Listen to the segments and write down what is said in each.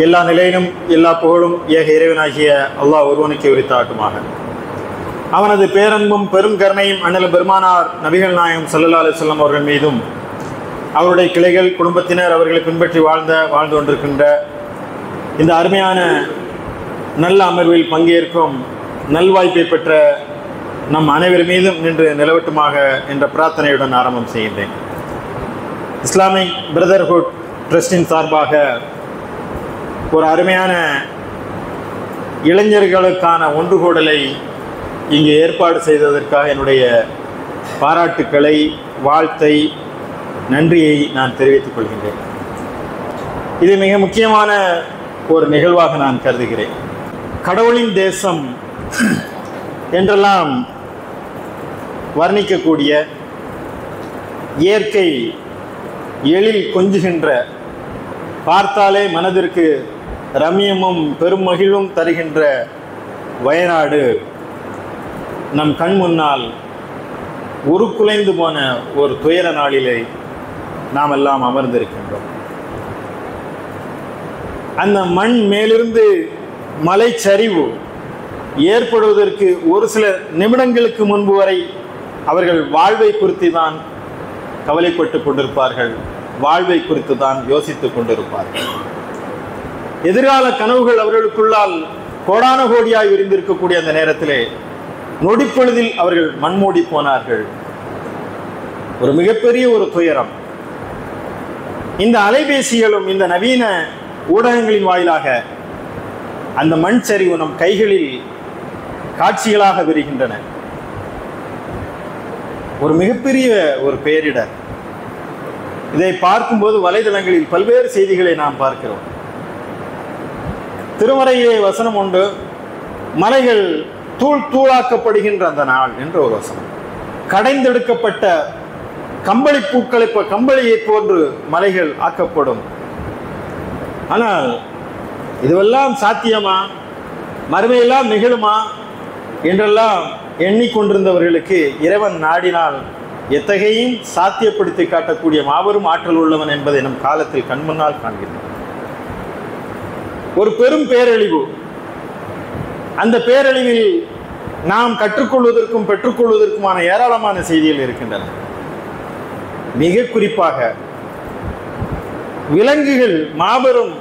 எல்லா நிலையிலும் எல்லா புகழும் ஏக இறைவனாகிய அல்லாஹ் ஒருவனுக்கு உரித்தாட்டுமாக. அவனது பேரன்பும் பெரும் கருணையும் அண்ணல் பெருமானார் நபிகள் நாயகம் ஸல்லல்லாஹு அலைஹி வஸல்லம் அவர்கள் மீதும், அவருடைய கிளைகள், குடும்பத்தினர், அவர்களை பின்பற்றி வாழ்ந்து கொண்டிருக்கின்ற இந்த அருமையான நல்ல அமர்வில் பங்கேற்கும் நல்வாய்ப்பை பெற்ற நம் அனைவர் மீதும் நின்று நிலவட்டுமாக என்ற பிரார்த்தனையுடன் ஆரம்பம் செய்கின்றேன். இஸ்லாமிக் பிரதர்ஹுட் ட்ரஸ்டின் சார்பாக ஒரு அருமையான இளைஞர்களுக்கான ஒன்றுகூடலை இங்கு ஏற்பாடு செய்ததற்காக என்னுடைய பாராட்டுக்களை, வாழ்த்தை, நன்றியை நான் தெரிவித்துக் கொள்கின்றேன். இது மிக முக்கியமான ஒரு நிகழ்வாக நான் கருதுகிறேன். கடவுளின் தேசம் என்றெல்லாம் வர்ணிக்கக்கூடிய, இயற்கை எழில் கொஞ்சுகின்ற, பார்த்தாலே மனதிற்கு ரம்யமும் பெரும் மகிழும் தருகின்ற வயநாடு நம் கண் முன்னால் உருக்குலைந்து போன ஒரு துயர நாளிலே நாம் எல்லாம் அமர்ந்திருக்கின்றோம். அந்த மண் மேலிருந்து மலைச்சரிவு ஏற்படுவதற்கு ஒரு சில நிமிடங்களுக்கு முன்பு வரை அவர்கள் வாழ்வை குறித்து தான் கவலைப்பட்டு கொண்டிருப்பார்கள், வாழ்வை குறித்து தான் யோசித்துக் கொண்டிருப்பார்கள். எதிர்கால கனவுகள் அவர்களுக்குள்ளால் கோடான கோடியாய் விரிந்திருக்கக்கூடிய அந்த நேரத்திலே நொடிப்பொழுதில் அவர்கள் மண்மூடி போனார்கள். ஒரு மிகப்பெரிய ஒரு துயரம். இந்த அலைபேசிகளும் இந்த நவீன ஊடகங்களின் வாயிலாக அந்த மண் சரிவு நம் கைகளில் காட்சிகளாக விரிகின்றன. ஒரு மிகப்பெரிய ஒரு பேரிடர். இதை பார்க்கும்போது வலைதளங்களில் பல்வேறு செய்திகளை நாம் பார்க்கிறோம். திருமறையிலே வசனம் உண்டு, மலைகள் தூள் தூளாக்கப்படுகின்ற அந்த நாள் என்ற ஒரு வசனம். கடைந்தெடுக்கப்பட்ட கம்பளி பூக்களை கம்பளியை போன்று மலைகள் ஆக்கப்படும். ஆனால் இதுவெல்லாம் சாத்தியமா, மறுமையெல்லாம் நிகழுமா என்றெல்லாம் எண்ணிக்கொண்டிருந்தவர்களுக்கு இறைவன் நாடினால் எத்தகையும் சாத்தியப்படுத்தி காட்டக்கூடிய மாபெரும் ஆற்றல் உள்ளவன் என்பதை நம் காலத்தில் கண்முன்னால் காண்கிறோம். ஒரு பெரும் பேரழிவு. அந்த பேரழிவில் நாம் கற்றுக்கொள்வதற்கும் பெற்றுக்கொள்வதற்குமான ஏராளமான செய்திகள் இருக்கின்றன. மிக குறிப்பாக விலங்குகள், மாபெரும்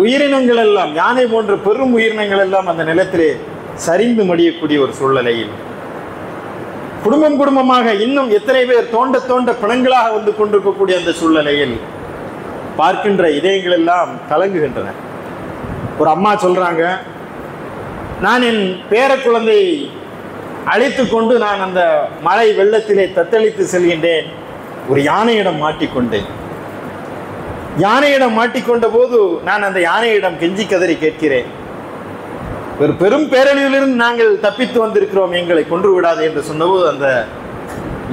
உயிரினங்கள் எல்லாம், யானை போன்ற பெரும் உயிரினங்கள் எல்லாம் அந்த நிலத்திலே சரிந்து மடியக்கூடிய ஒரு சூழ்நிலையில் குடும்பம் குடும்பமாக இன்னும் எத்தனை பேர் தோண்ட தோண்ட பிணங்களாக வந்து கொண்டிருக்கக்கூடிய அந்த சூழ்நிலையில் பார்க்கின்ற இதயங்கள் எல்லாம் கலங்குகின்றன. ஒரு அம்மா சொல்றாங்க, நான் என் பேர குழந்தையை அழைத்து கொண்டு நான் அந்த மலை வெள்ளத்திலே தத்தளித்து செல்கின்றேன். ஒரு யானையிடம் மாட்டிக்கொண்டேன். யானையிடம் மாட்டிக்கொண்ட போது நான் அந்த யானையிடம் கெஞ்சி கதறி கேட்கிறேன், ஒரு பெரும் பேரழிவிலிருந்து நாங்கள் தப்பித்து வந்திருக்கிறோம், எங்களை கொன்று விடாது என்று சொன்னபோது அந்த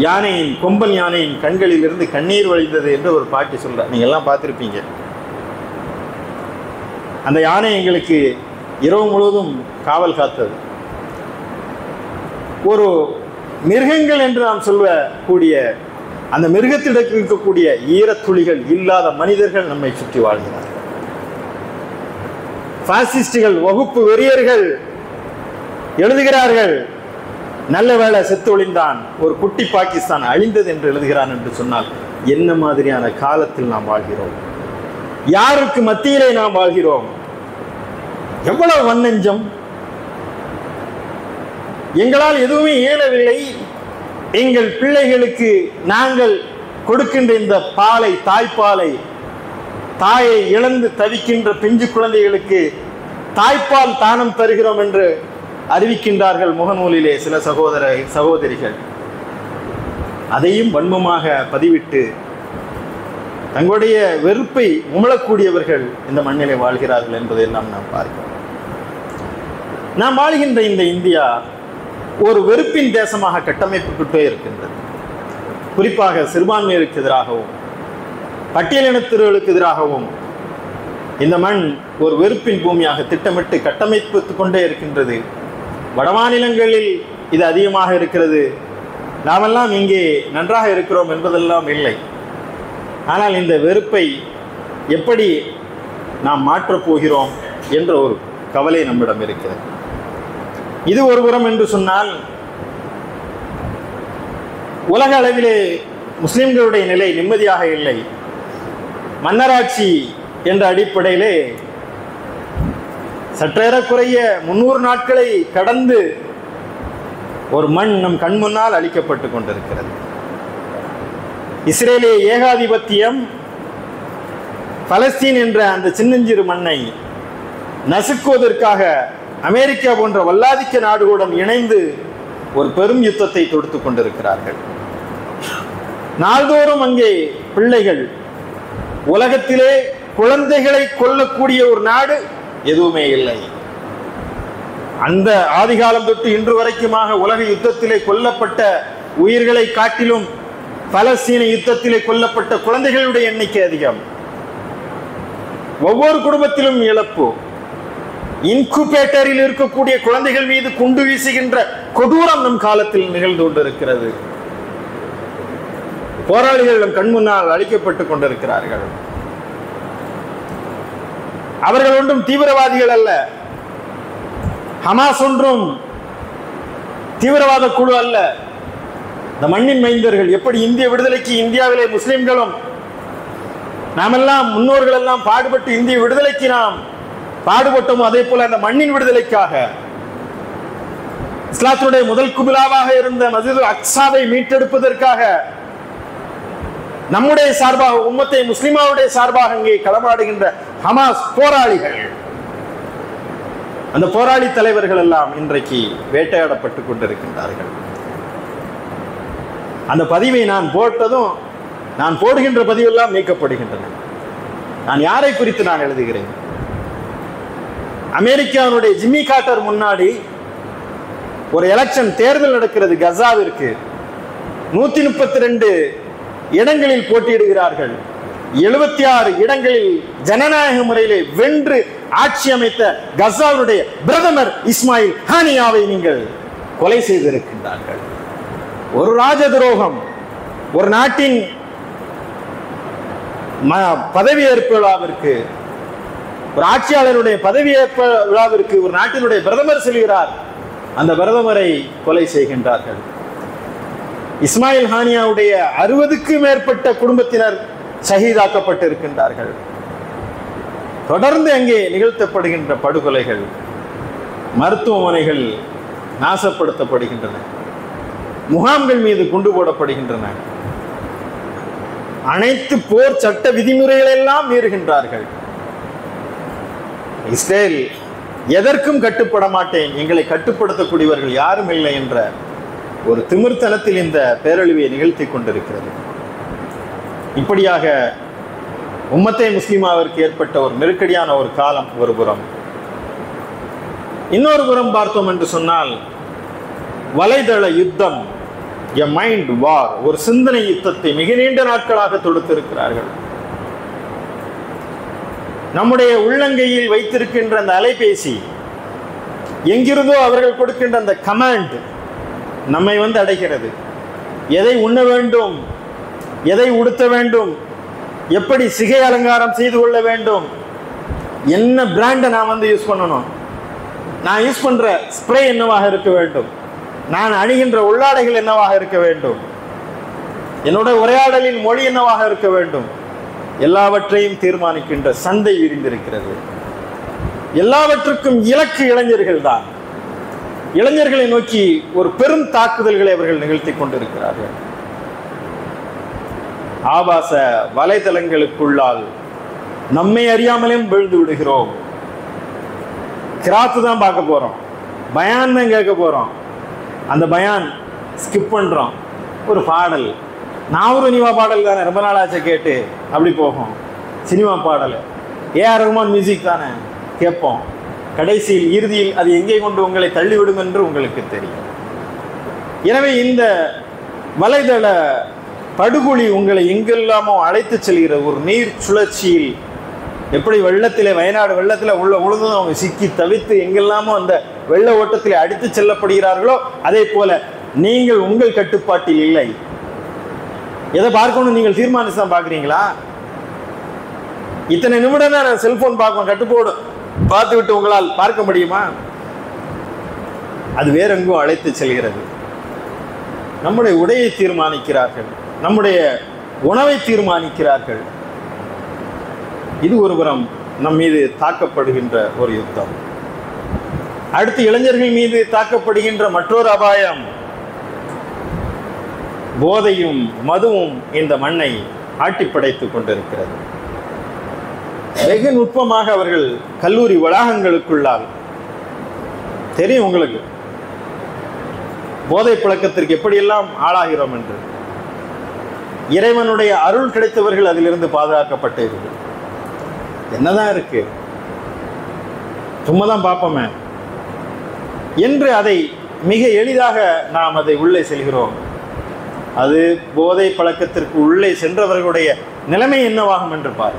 யானையின், கொம்பன் யானையின் கண்களில் இருந்து கண்ணீர் வழிந்தது என்று ஒரு பாட்டி சொல்ற. நீங்க எல்லாம் பார்த்திருப்பீங்க. அந்த யானை எங்களுக்கு இரவு முழுவதும் காவல் காத்தது. ஒரு மிருகங்கள் என்று நாம் சொல்லக்கூடிய அந்த மிருகத்திடம் இருக்கக்கூடிய ஈரத்துளிகள் இல்லாத மனிதர்கள் நம்மை சுற்றி வாழ்கிறார்கள். பாசிஸ்டுகள், வகுப்பு வெறியர்கள் எழுதுகிறார்கள், நல்ல வேளை செத்து ஒளிந்தான், ஒரு குட்டி பாகிஸ்தான் அழிந்தது என்று எழுதுகிறான் என்று சொன்னால் என்ன மாதிரியான காலத்தில் நாம் வாழ்கிறோம்? யாருக்கு மத்தியிலே நாம் வாழ்கிறோம்? எவ்வளவு வன்னஞ்சம்! எங்களால் எதுவுமே இயலவில்லை. எங்கள் பிள்ளைகளுக்கு நாங்கள் கொடுக்கின்ற இந்த பாலை, தாய்ப்பாலை, தாயை இழந்து தவிக்கின்ற பிஞ்சு குழந்தைகளுக்கு தாய்ப்பால் தானம் தருகிறோம் என்று அறிவிக்கின்றார்கள் முகநூலிலே சில சகோதரிகள். அதையும் வன்மமாக பதிவிட்டு தங்களுடைய வெறுப்பை உமிழக்கூடியவர்கள் இந்த மண்ணிலே வாழ்கிறார்கள் என்பதை எல்லாம் நாம் பார்க்கிறோம். நாம் வாழ்கின்ற இந்த இந்தியா ஒரு வெறுப்பின் தேசமாக கட்டமைப்புக்கிட்டே இருக்கின்றது. குறிப்பாக சிறுபான்மையினருக்கு எதிராகவும் பட்டியலினத்தினருக்கு எதிராகவும் இந்த மண் ஒரு வெறுப்பின் பூமியாக திட்டமிட்டு கட்டமைப்பு கொண்டே இருக்கின்றது. வடமாநிலங்களில் இது அதிகமாக இருக்கிறது. நாமெல்லாம் இங்கே நன்றாக இருக்கிறோம் என்பதெல்லாம் இல்லை. ஆனால் இந்த வெறுப்பை எப்படி நாம் மாற்றப் போகிறோம் என்ற ஒரு கவலை நம்மிடம் இருக்கிறது. இது ஒரு புறம் என்று சொன்னால், உலக அளவிலே முஸ்லிம்களுடைய நிலை நிம்மதியாக இல்லை. மன்னராட்சி என்ற அடிப்படையிலே சற்றேறக்குறைய 300 நாட்களை கடந்து ஒரு மண் நம் கண் முன்னால் அளிக்கப்பட்டு கொண்டிருக்கிறது. இஸ்ரேலிய ஏகாதிபத்தியம் பலஸ்தீன் என்ற அந்த சின்னஞ்சிறு மண்ணை நசுக்குவதற்காக அமெரிக்கா போன்ற வல்லாதிக்க நாடுகளுடன் இணைந்து ஒரு பெரும் யுத்தத்தை தொடுத்து கொண்டிருக்கிறார்கள். நாள்தோறும் அங்கே பிள்ளைகள், உலகத்திலே குழந்தைகளை கொல்லக்கூடிய ஒரு நாடு எதுவுமே இல்லை. அந்த ஆதிகாலம் தொட்டு இன்று வரைக்குமாக உலக யுத்தத்திலே கொல்லப்பட்ட உயிர்களை காட்டிலும் பலஸ்தீன யுத்தத்திலே கொல்லப்பட்ட குழந்தைகளுடைய எண்ணிக்கை அதிகம். ஒவ்வொரு குடும்பத்திலும் இழப்பு. இன்குபேட்டரில் இருக்கக்கூடிய குழந்தைகள் மீது குண்டு வீசுகின்ற கொடூரம் நம் காலத்தில் நிகழ்ந்து கொண்டிருக்கிறது. போராளிகள் நம் கண் முன்னால் அழிக்கப்பட்டுக் கொண்டிருக்கிறார்கள். அவர்கள் ஒன்றும் தீவிரவாதிகள் அல்ல. ஹமாஸ் ஒன்றும் தீவிரவாத குழு அல்ல. இந்த மண்ணின் மைந்தர்கள். எப்படி இந்திய விடுதலைக்கு இந்தியாவிலே முஸ்லிம்களும் நாமெல்லாம் முன்னோர்கள் எல்லாம் பாடுபட்டு இந்திய விடுதலைக்கு நாம் பாடுபட்டோமோ, அதே போல அந்த மண்ணின் விடுதலைக்காக இஸ்லாத்தினுடைய முதல் குபிலாவாக இருந்த மஸ்ஜிதுல் அக்ஸாவை மீட்டெடுப்பதற்காக நம்முடைய சார்பாக, உம்மத்தை முஸ்லிமாவுடைய சார்பாக அங்கே களமாடுகின்ற ஹமாஸ் போராளிகள், அந்த போராளி தலைவர்கள் எல்லாம் இன்றைக்கு வேட்டையாடப்பட்டுக் கொண்டிருக்கின்றார்கள். அந்த பதிவை நான் போட்டதும், நான் போடுகின்ற பதிவெல்லாம் நீக்கப்படுகின்றன. நான் யாரை குறித்து நான் எழுதுகிறேன்? அமெரிக்காவுடைய ஜிம்மி கார்ட்டர் முன்னாடி ஒரு எலெக்ஷன் தேர்தல் நடக்கிறது. கசாவிற்கு 132 இடங்களில் போட்டியிடுகிறார்கள். 76 இடங்களில் ஜனநாயக முறையிலே வென்று ஆட்சி அமைத்த கசாவுடைய பிரதமர் இஸ்மாயில் ஹானியாவை நீங்கள் கொலை செய்திருக்கின்றார்கள். ஒரு ராஜ துரோகம். ஒரு நாட்டின் பதவியேற்பு விழாவிற்கு, ஒரு ஆட்சியாளருடைய பதவியேற்பு விழாவிற்கு ஒரு நாட்டினுடைய பிரதமர் செல்கிறார். அந்த பிரதமரை கொலை செய்கின்றார்கள். இஸ்மாயில் ஹானியாவுடைய 60க்கும் மேற்பட்ட குடும்பத்தினர் ஷஹீதாக்கப்பட்டிருக்கின்றார்கள். தொடர்ந்து அங்கே நிகழ்த்தப்படுகின்ற படுகொலைகள், மருத்துவமனைகள் நாசப்படுத்தப்படுகின்றன, முகாம்கள் மீது குண்டு போடப்படுகின்றன. அனைத்து போர் சட்ட விதிமுறைகள் எல்லாம் மீறுகின்றார்கள். இஸ்ரேல் எதற்கும் கட்டுப்பட மாட்டேன், எங்களை கட்டுப்படுத்தக்கூடியவர்கள் யாரும் இல்லை என்ற ஒரு திமிர்த்தனத்தில் இந்த பேரழிவை நிகழ்த்தி கொண்டிருக்கிறது. இப்படியாக உம்மத்தை முஸ்லிமாவிற்கு ஏற்பட்ட ஒரு நெருக்கடியான ஒரு காலம் ஒரு புறம். இன்னொரு புறம் பார்த்தோம் என்று சொன்னால், வலைதள யுத்தம், எ மைண்ட் வார், ஒரு சிந்தனை யுத்தத்தை மிக நீண்ட நாட்களாக தொடுத்திருக்கிறார்கள். நம்முடைய உள்ளங்கையில் வைத்திருக்கின்ற அந்த அலைபேசி, எங்கிருந்தோ அவர்கள் கொடுக்கின்ற அந்த கமாண்ட் நம்மை வந்து அடைகிறது. எதை உண்ண வேண்டும், எதை உடுத்த வேண்டும், எப்படி சிகை அலங்காரம் செய்து கொள்ள வேண்டும், என்ன பிராண்டை நான் வந்து யூஸ் பண்ணணும், நான் யூஸ் பண்ற ஸ்ப்ரே என்னவாக இருக்க வேண்டும், நான் அணிகின்ற உள்ளாடைகள் என்னவாக இருக்க வேண்டும், என்னோட உரையாடலின் மொழி என்னவாக இருக்க வேண்டும், எல்லாவற்றையும் தீர்மானிக்கின்ற சந்தை விரிந்திருக்கிறது. எல்லாவற்றுக்கும் இலக்கு இளைஞர்கள் தான். இளைஞர்களை நோக்கி ஒரு பெரும் தாக்குதல்களை அவர்கள் நிகழ்த்தி கொண்டிருக்கிறார்கள். ஆபாச வலைதளங்களுக்குள்ளால் நம்மை அறியாமலேயும் விழுந்து விடுகிறோம். கிராத்து தான் பார்க்க போறோம், பயான் தான் கேட்க போறோம். அந்த பயான் ஸ்கிப் பண்றோம். ஒரு பாடல், நான் ஒரு சினிமா பாடல் தானே, ரொம்ப நாளாச்ச கேட்டு அப்படி போகும். சினிமா பாடல், ஏஆர் ரஹ்மான் மியூசிக் தானே கேட்போம். கடைசியில் இறுதியில் அது எங்கே கொண்டு உங்களை தள்ளிவிடும் என்று உங்களுக்கு தெரியும். எனவே இந்த வலைதள படுகொலி உங்களை எங்கெல்லாமோ அழைத்து செல்கிற ஒரு நீர் சுழற்சியில், எப்படி வெள்ளத்திலே, வயநாடு வெள்ளத்தில் உழுந்து அவங்க சிக்கி தவித்து எங்கெல்லாமோ அந்த வெள்ள ஓட்டத்தில் அடித்து செல்லப்படுகிறார்களோ, அதே போல நீங்கள் உங்கள் கட்டுப்பாட்டில் இல்லை. எதை பார்க்கணும் நீங்கள் தீர்மானித்து தான் பார்க்குறீங்களா? இத்தனை நிமிடம் தான் நான் செல்போன் பார்ப்பேன், கட்டுப்போடு பார்த்து விட்டு உங்களால் பார்க்க முடியுமா? அது வேறெங்கும் அழைத்து செல்கிறது. நம்முடைய உடையை தீர்மானிக்கிறார்கள், நம்முடைய உணவை தீர்மானிக்கிறார்கள். இது ஒருபுறம் நம் மீது தாக்கப்படுகின்ற ஒரு யுத்தம். அடுத்து இளைஞர்கள் மீது தாக்கப்படுகின்ற மற்றொரு அபாயம், போதையும் மதுவும் இந்த மண்ணை ஆட்டிப்படைத்துக் கொண்டிருக்கிறது. வெகு நுட்பமாக அவர்கள் கல்லூரி வளாகங்களுக்குள்ளால் தெரியும் உங்களுக்கு போதை பழக்கத்திற்கு எப்படியெல்லாம் ஆளாகிறோம் என்று. இறைவனுடைய அருள் கிடைத்தவர்கள் அதிலிருந்து பாதுகாக்கப்பட்டு இருக்கு. என்னதான் இருக்கு, சும்மாதான் பார்ப்போமே என்று அதை மிக எளிதாக நாம் அதை உள்ளே செல்கிறோம். அது போதை பழக்கத்திற்கு உள்ளே சென்றவர்களுடைய நிலைமை என்னவாகும் என்று பார்.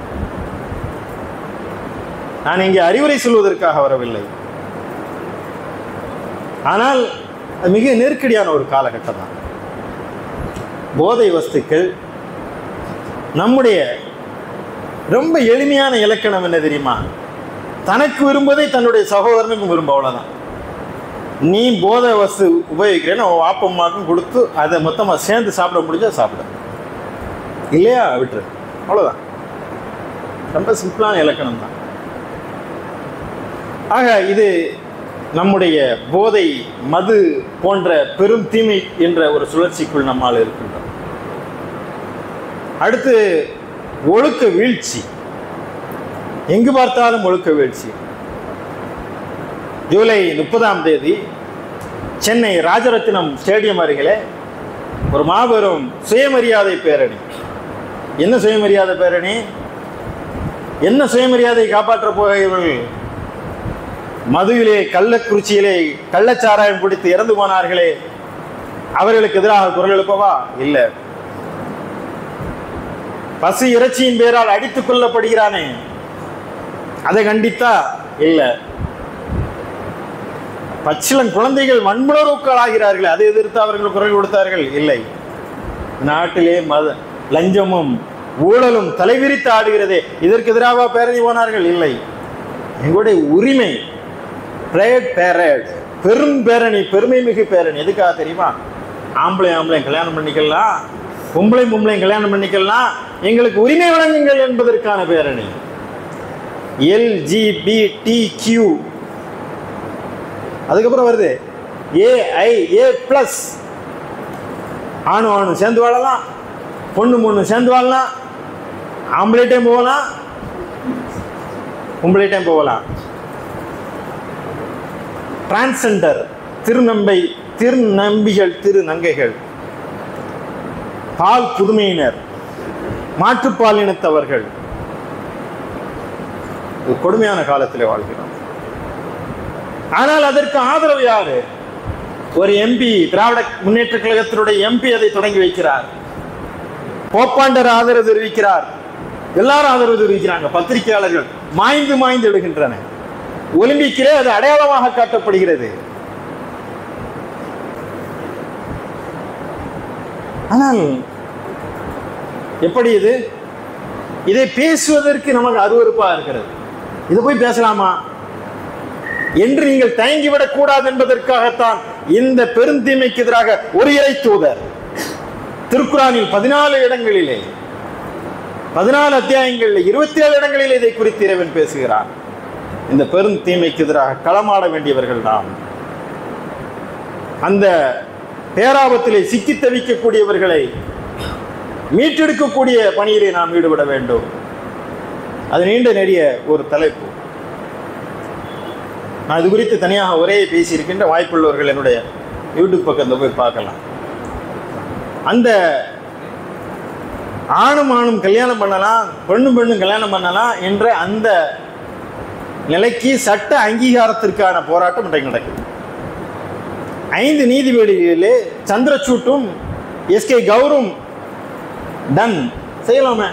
நான் இங்கே அறிவுரை சொல்வதற்காக வரவில்லை, ஆனால் அது மிக நெருக்கடியான ஒரு காலகட்டம் தான். போதை வஸ்துக்கள் நம்முடைய ரொம்ப எளிமையான இலக்கணம் என்ன தெரியுமா? தனக்கு விரும்புவதை தன்னுடைய சகோதரனுக்கும் விரும்ப, அவ்வளோதான். நீ போதை வஸ்து உபயோகிக்கிறேன்னு அவன் வாப்பம்மாக்கும் கொடுத்து அதை மொத்தமாக சேர்ந்து சாப்பிட முடிஞ்சா சாப்பிட, இல்லையா விட்டுரு, அவ்வளோதான். ரொம்ப சிம்பிளான இலக்கணம் தான். ஆக இது நம்முடைய போதை மது போன்ற பெரும் தீமை என்ற ஒரு சுழற்சிக்குள் நம்மால் இருக்கின்றோம். அடுத்து ஒழுக்க வீழ்ச்சி, எங்கு பார்த்தாலும் ஒழுக்க வீழ்ச்சி. ஜூலை 30 சென்னை ராஜரத்தினம் ஸ்டேடியம் அருகிலே ஒரு மாபெரும் சுயமரியாதை பேரணி. என்ன சுயமரியாதை பேரணி? என்ன சுயமரியாதை காப்பாற்றப் போகிறவர்கள்? மதுவிலே கள்ளக்குறிச்சியிலே கள்ளச்சாராயம் குடித்து இறந்து போனார்களே, அவர்களுக்கு எதிராக குரல் எழுப்பவா? இல்லை. பசு இறைச்சியின் பேரால் அடித்துக் கொள்ளப்படுகிறானே, அதை கண்டித்தா? இல்லை. பச்சிளம் குழந்தைகள் வன்முணர்வுக்களாகிறார்கள், அதை எதிர்த்து அவர்கள் குரல் கொடுத்தார்கள்? இல்லை. நாட்டிலே லஞ்சமும் ஊழலும் தலைவிரித்து ஆடுகிறதே, இதற்கு எதிராக பேரணி போனார்கள்? இல்லை. எங்களுடைய உரிமை பெரும் பேரணி, பெருமை மிகு பேரணி. எதுக்காக தெரியுமா? ஆம்பளையும் கல்யாணம் பண்ணிக்கலாம், பொம்பளையும் கல்யாணம் பண்ணிக்கலாம், எங்களுக்கு உரிமை வழங்குங்கள் என்பதற்கான பேரணி. LGBTQ, அதுக்கப்புறம் வருது AI+, ஆணு சேர்ந்து வாழலாம், பொண்ணு சேர்ந்து வாழலாம், ஆம்பளைட்டையும் போகலாம், பொம்பளைட்டையும் போகலாம். டிரான்ஸ்ஜெண்டர், திருநம்பிகள், திருநங்கைகள், பால் புதுமையினர், மாற்றுப்பாலினத்தவர்கள், கொடுமையான காலத்தில் வாழ்கிறோம். ஆனால் அதற்கு ஆதரவு யாரு? ஒரு MP, திராவிட முன்னேற்ற கழகத்தினுடைய MP அதை தொடங்கி வைக்கிறார். போப்பாண்டர் ஆதரவு தெரிவிக்கிறார், எல்லாரும் ஆதரவு தெரிவிக்கிறாங்க. பத்திரிகையாளர்கள் மாய்ந்து எழுகின்றன. ஒலிம்பிக்கிலே அது அடையாளமாக காட்டப்படுகிறது. ஆனால் எப்படி இது? இதை பேசுவதற்கு நமக்கு அருவருப்பா இருக்கிறது. இதை போய் பேசலாமா என்று நீங்கள் தயங்கிவிடக் கூடாது என்பதற்காகத்தான் இந்த பெருந்தீமைக்கு எதிராக ஒரு இறை தூதர் திருக்குரானில் 14 இடங்களிலே, 14 அத்தியாயங்களில் 27 இடங்களில் இதை குறித்து இறைவன் பேசுகிறார். இந்த பெரும் தீமைக்கு எதிராக களமாட வேண்டியவர்கள் நாம். அந்த பேராபத்திலே சிக்கி தவிக்கக்கூடியவர்களை மீட்டெடுக்கக்கூடிய பணியிலே நாம் ஈடுபட வேண்டும். அது நீண்ட நெடிய ஒரு தலைப்பு. நான் இது குறித்து தனியாக உரையை பேசியிருக்கின்ற வாய்ப்புள்ளவர்கள் என்னுடைய யூடியூப் பக்கத்தை போய் பார்க்கலாம். அந்த ஆணும் கல்யாணம் பண்ணலாம், பெண்ணும் கல்யாணம் பண்ணலாம் என்ற அந்த நிலைக்கு சட்ட அங்கீகாரத்திற்கான போராட்டம் இன்றைக்கு நடக்குது. 5 நீதிபதிகளிலே சந்திரசூட்டும் SK கௌரும் டன் செய்யலாமே.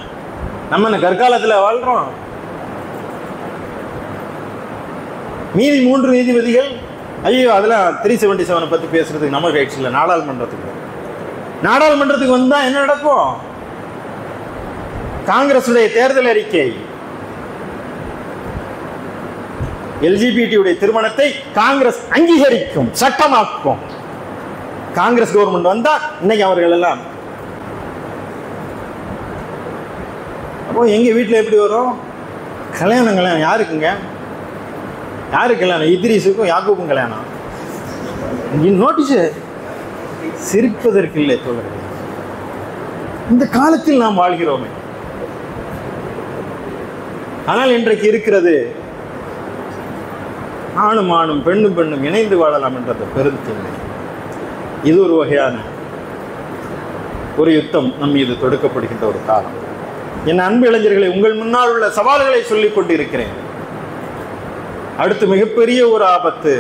நம்ம என்ன கற்காலத்தில் வாழ்றோம்? மீதி 3 நீதிபதிகள் ஐயோ அதெல்லாம் 377 பற்றி பேசுறதுக்கு நம்ம ரைட்ஸ் இல்லை. நாடாளுமன்றத்துக்கு வந்தால் என்ன நடக்கும்? காங்கிரஸுடைய தேர்தல் அறிக்கை எல்ஜிபிடியுடைய திருமணத்தை காங்கிரஸ் அங்கீகரிக்கும், சட்டமாக்கும். காங்கிரஸ் கவர்மெண்ட் வந்தா இன்னைக்கு அவர்கள் எல்லாம். அப்போ எங்க வீட்டில் எப்படி வரும்? கல்யாணம் யாருக்குங்க? யாருக்கு கல்யாணம்? இத்ரீஸுக்கும் யாக்கூப்பும் கல்யாணம். நோட்டீஸ் சிரிப்பதற்கு இல்லை தோழர்களே. இந்த காலத்தில் நாம் வாழ்கிறோமே. ஆனால் இன்றைக்கு இருக்கிறது ஆணும் ஆணும் பெண்ணும் பெண்ணும் இணைந்து வாழலாம் என்ற பெருந்தன்மை. இது ஒரு வகையான ஒரு யுத்தம் நம் மீது தொடுக்கப்படுகின்ற ஒரு காலம். என் அன்பு இளைஞர்களை, உங்கள் முன்னால் உள்ள சவால்களை சொல்லிக் கொண்டிருக்கிறேன். அடுத்து மிகப்பெரிய ஒரு ஆபத்து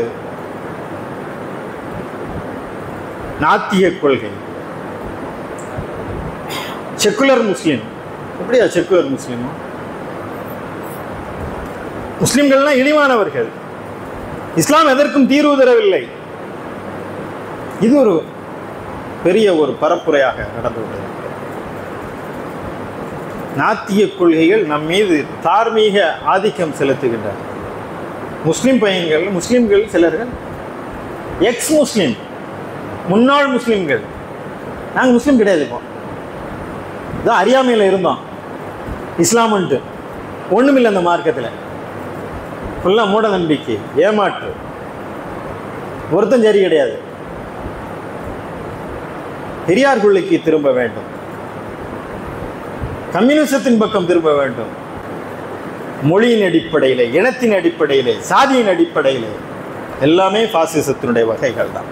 நாத்திய கொள்கை. செக்குலர் முஸ்லீம். எப்படியா செக்குலர் முஸ்லீம்? முஸ்லிம்கள்லாம் இழிவானவர்கள், இஸ்லாம் எதற்கும் தீர்வு தரவில்லை. இது ஒரு பெரிய ஒரு பரப்புரையாக நடந்து கொண்டிருக்கிறது. நாத்திய கொள்கைகள் நம் மீது தார்மீக ஆதிக்கம் செலுத்துகின்றன. முஸ்லிம் பையன்கள், முஸ்லிம்கள் சிலர்கள் எக்ஸ் முஸ்லிம், முன்னாள் முஸ்லிம்கள். நாங்கள் முஸ்லீம் கிடையாது, இப்போ இதான் அறியாமையில் இருந்தோம். இஸ்லாம்ன்ட்டு ஒன்றுமில்லை அந்த மார்க்கத்தில். ஃபுல்லாக மூட நம்பிக்கை, ஏமாற்று, ஒருத்தம் சரி கிடையாது. பெரியார் கொள்கைக்கு திரும்ப வேண்டும், கம்யூனிசத்தின் பக்கம் திரும்ப வேண்டும். மொழியின் அடிப்படையில், இனத்தின் அடிப்படையில், சாதியின் அடிப்படையில் எல்லாமே பாசிசத்தினுடைய வகைகள் தான்.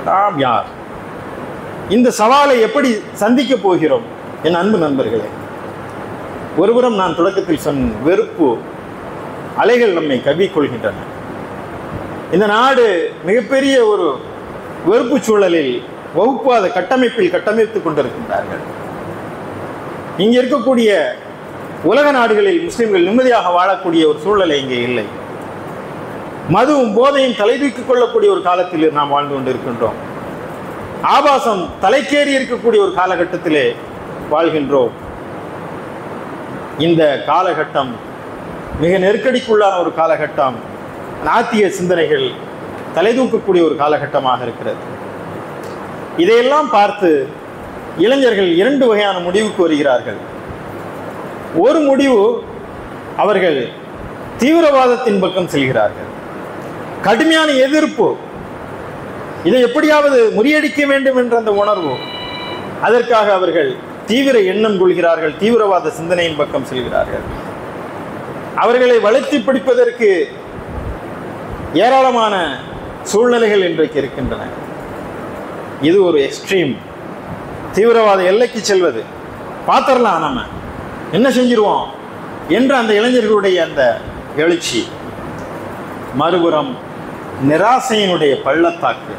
நாம் யார்? இந்த சவாலை எப்படி சந்திக்க போகிறோம்? என் அன்பு நண்பர்களே, ஒருபுறம் நான் தொடக்கத்தில் சொன்ன வெறுப்பு அலைகள் நம்மை கவ்விக்கொள்கின்றன. இந்த நாடு மிகப்பெரிய ஒரு வெறுப்பு சூழலில், வகுப்பாத கட்டமைப்பில் கட்டமைத்துக் கொண்டிருக்கின்றார்கள். இங்கே இருக்கக்கூடிய உலக நாடுகளில் முஸ்லிம்கள் நிம்மதியாக வாழக்கூடிய ஒரு சூழ்நிலை இங்கே இல்லை. மதுவும் போதையும் தலை தூக்கிக் கொள்ளக்கூடிய ஒரு காலத்தில் நாம் வாழ்ந்து கொண்டிருக்கின்றோம். ஆபாசம் தலைக்கேறி இருக்கக்கூடிய ஒரு காலகட்டத்திலே வாழ்கின்றோம். இந்த காலகட்டம் மிக நெருக்கடிக்குள்ளான ஒரு காலகட்டம். நாத்திய சிந்தனைகள் தலை தூக்கக்கூடிய ஒரு காலகட்டமாக இருக்கிறது. இதையெல்லாம் பார்த்து இளைஞர்கள் இரண்டு வகையான முடிவுக்கு வருகிறார்கள். ஒரு முடிவு, அவர்கள் தீவிரவாதத்தின் பக்கம் செல்கிறார்கள். கடுமையான எதிர்ப்பு, இதை எப்படியாவது முறியடிக்க வேண்டும் என்ற அந்த உணர்வு, அதற்காக அவர்கள் தீவிர எண்ணம் கொள்கிறார்கள், தீவிரவாத சிந்தனையின் பக்கம் செல்கிறார்கள். அவர்களை வளர்த்தி பிடிப்பதற்கு ஏராளமான சூழ்நிலைகள் இன்றைக்கு இருக்கின்றன. இது ஒரு எக்ஸ்ட்ரீம், தீவிரவாத எல்லைக்கு செல்வது. பார்த்துடலாம், நம்ம என்ன செஞ்சிருவோம் என்ற அந்த இளைஞர்களுடைய அந்த எழுச்சி. மறுபுறம் நிராசையினுடைய பள்ளத்தாக்கு.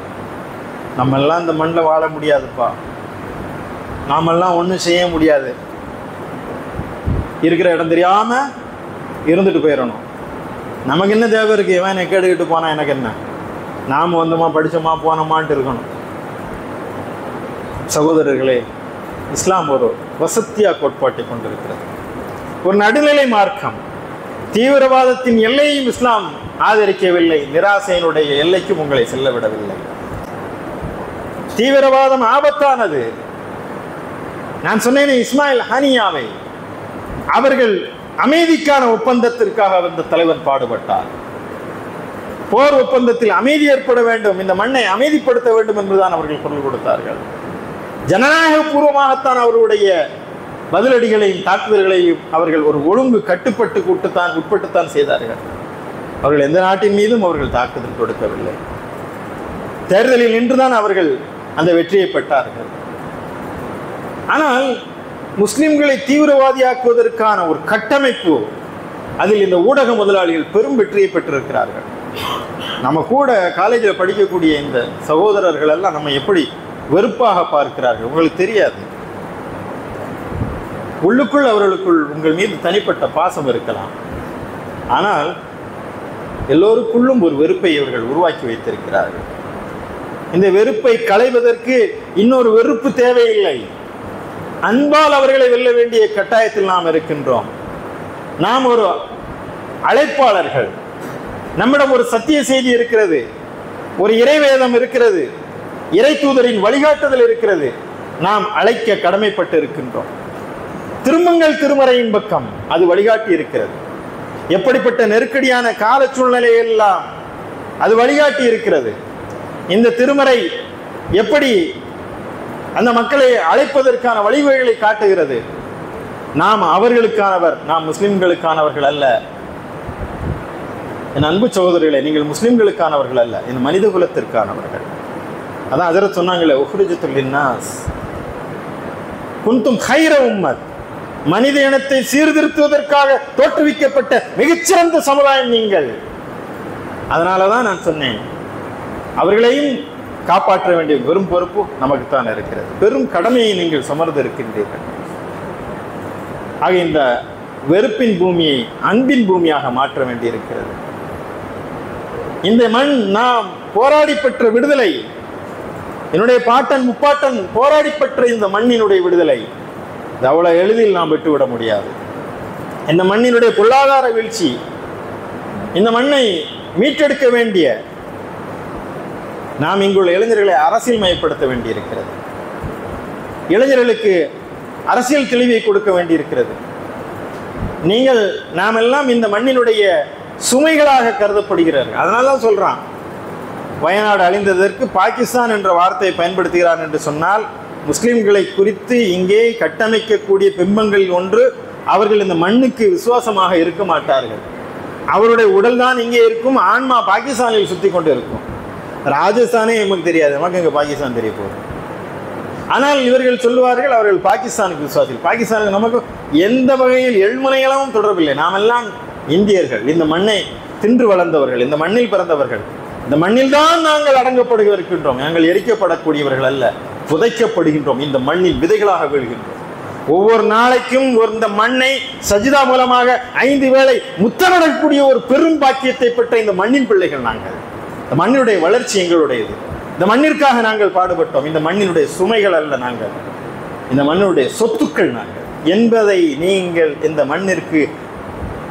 நம்மெல்லாம் இந்த மண்ணில் வாழ முடியாதுப்பா, நாமெல்லாம் ஒன்றும் செய்ய முடியாது, இருக்கிற இடம் தெரியாமல் இருந்துட்டு போயிடணும். நமக்கு என்ன தேவை இருக்குது? இவன் என்னை கேட்டுக்கிட்டு போனால் எனக்கு என்ன? நாம் வந்தோமா, படித்தோமா, போனோமான்ட்டு இருக்கணும். சகோதரர்களே, இஸ்லாம் ஒரு வசத்தியா கோட்பாட்டை கொண்டிருக்கிறது, ஒரு நடுநிலை மார்க்கம். தீவிரவாதத்தின் எல்லையும் இஸ்லாம் ஆதரிக்கவில்லை, நிராசையினுடைய எல்லைக்கும் உங்களை செல்ல விடவில்லை. தீவிரவாதம் ஆபத்தானது. நான் சொன்னேன், இஸ்மாயில் ஹனியாவை, அவர்கள் அமைதிக்கான ஒப்பந்தத்திற்காக அந்த தலைவன் பாடுபட்டார். போர் ஒப்பந்தத்தில் அமைதி ஏற்பட வேண்டும், இந்த மண்ணை அமைதிப்படுத்த வேண்டும் என்றுதான் அவர்கள் குரல் கொடுத்தார்கள். ஜனநாயக பூர்வமாகத்தான் அவர்களுடைய பதிலடிகளையும் தாக்குதல்களையும் அவர்கள் ஒரு ஒழுங்கு உட்பட்டுத்தான் செய்தார்கள். அவர்கள் எந்த நாட்டின் மீதும் அவர்கள் தாக்குதல் தொடுக்கவில்லை. தேர்தலில் நின்றுதான் அவர்கள் அந்த வெற்றியை பெற்றார்கள். ஆனால் முஸ்லிம்களை தீவிரவாதியாக்குவதற்கான ஒரு கட்டமைப்பு, அதில் இந்த ஊடக முதலாளிகள் பெரும் வெற்றியை பெற்றிருக்கிறார்கள். நம்ம கூட காலேஜில் படிக்கக்கூடிய இந்த சகோதரர்கள் எல்லாம் நம்ம எப்படி வெறுப்பாக பார்க்கிறார்கள் உங்களுக்கு தெரியாது. உள்ளுக்குள் அவர்களுக்குள் உங்கள் மீது தனிப்பட்ட பாசம் இருக்கலாம், ஆனால் எல்லோருக்குள்ளும் ஒரு வெறுப்பை இவர்கள் உருவாக்கி வைத்திருக்கிறார்கள். இந்த வெறுப்பை களைவதற்கு இன்னொரு வெறுப்பு தேவையில்லை. அன்பால் அவர்களை வெல்ல வேண்டிய கட்டாயத்தில் நாம் இருக்கின்றோம். நாம் ஒரு அழைப்பாளர்கள். நம்மிடம் ஒரு சத்திய செய்தி இருக்கிறது, ஒரு இறைவேதம் இருக்கிறது, இறை தூதரின் வழிகாட்டுதல் இருக்கிறது. நாம் அழைக்க கடமைப்பட்டு இருக்கின்றோம். திரும்புங்கள் திருமறையின் பக்கம், அது வழிகாட்டி இருக்கிறது. எப்படிப்பட்ட நெருக்கடியான கால சூழ்நிலையெல்லாம் அது வழிகாட்டி இருக்கிறது. இந்த திருமறை எப்படி அந்த மக்களை அழைப்பதற்கான வழிவகைகளை காட்டுகிறது. நாம் அவர்களுக்கானவர், நாம் முஸ்லிம்களுக்கானவர்கள் அல்ல. என் அன்பு சகோதரர்களே, நீங்கள் முஸ்லிம்களுக்கானவர்கள் அல்ல, இந்த மனித குலத்திற்கானவர்கள். அதான் ஹஜ்ரத் சொன்னாங்களே, உஹ்ரிஜத் லின்னாஸ் குன்தும் கைர உம்மத், மனித இனத்தை சீர்திருத்துவதற்காக தோற்றுவிக்கப்பட்ட மிகச்சிறந்த சமுதாயம் நீங்கள். அதனாலதான் நான் சொன்னேன், அவர்களையும் காப்பாற்ற வேண்டிய பெரும் பொறுப்பு நமக்குத்தான் இருக்கிறது. பெரும் கடமையை நீங்கள் சுமர்ந்து இருக்கின்றீர்கள். ஆக இந்த வெறுப்பின் பூமியை அன்பின் பூமியாக மாற்ற வேண்டி இருக்கிறது. இந்த மண் நாம் போராடி பெற்ற விடுதலை, என்னுடைய பாட்டன் முப்பாட்டன் போராடி பெற்ற இந்த மண்ணினுடைய விடுதலை அவ்வளவு எளிதில் நாம் விட்டுவிட முடியாது. இந்த மண்ணினுடைய பொருளாதார வீழ்ச்சி, இந்த மண்ணை மீட்டெடுக்க வேண்டிய நாம் இங்குள்ள இளைஞர்களை அரசியல் மயப்படுத்த வேண்டியிருக்கிறது. இளைஞர்களுக்கு அரசியல் தெளிவை கொடுக்க வேண்டியிருக்கிறது. நீங்கள் நாம் எல்லாம் இந்த மண்ணினுடைய சுமைகளாக கருதப்படுகிறார்கள். அதனால தான் சொல்றான், வயநாடு அழிந்ததற்கு பாகிஸ்தான் என்ற வார்த்தையை பயன்படுத்துகிறான் என்று சொன்னால், முஸ்லிம்களை குறித்து இங்கே கட்டமைக்கக்கூடிய பிம்பங்களில் ஒன்று, அவர்கள் இந்த மண்ணுக்கு விசுவாசமாக இருக்க மாட்டார்கள். அவருடைய உடல் தான் இங்கே இருக்கும், ஆன்மா பாகிஸ்தானில் சுற்றி கொண்டு இருக்கும். ராஜஸ்தானே நமக்கு தெரியாது, நமக்கு இங்கே பாகிஸ்தான் தெரிய போகுது. ஆனால் இவர்கள் சொல்லுவார்கள் அவர்கள் பாகிஸ்தானுக்கு விசுவாசிகள். பாகிஸ்தானுக்கு நமக்கு எந்த வகையில் எழ்முனைகளும் தொடர்பில்லை. நாம் எல்லாம் இந்தியர்கள், இந்த மண்ணை தின்று வளர்ந்தவர்கள், இந்த மண்ணில் பிறந்தவர்கள். இந்த மண்ணில் தான் நாங்கள் அடங்கப்படுகின்றோம். நாங்கள் எரிக்கப்படக்கூடியவர்கள் அல்ல, புதைக்கப்படுகின்றோம். இந்த மண்ணில் விதைகளாக வீழ்கின்றோம். ஒவ்வொரு நாளைக்கும் இந்த மண்ணை சஜிதா மூலமாக 5 வேளை முத்தமிடக்கூடிய ஒரு பெரும் பாக்கியத்தை பெற்ற இந்த மண்ணின் பிள்ளைகள் நாங்கள். இந்த மண்ணினுடைய வளர்ச்சி எங்களுடையது. இந்த மண்ணிற்காக நாங்கள் பாடுபட்டோம். இந்த மண்ணினுடைய சுமைகள் அல்ல நாங்கள், இந்த மண்ணினுடைய சொத்துக்கள் நாங்கள் என்பதை நீங்கள் இந்த மண்ணிற்கு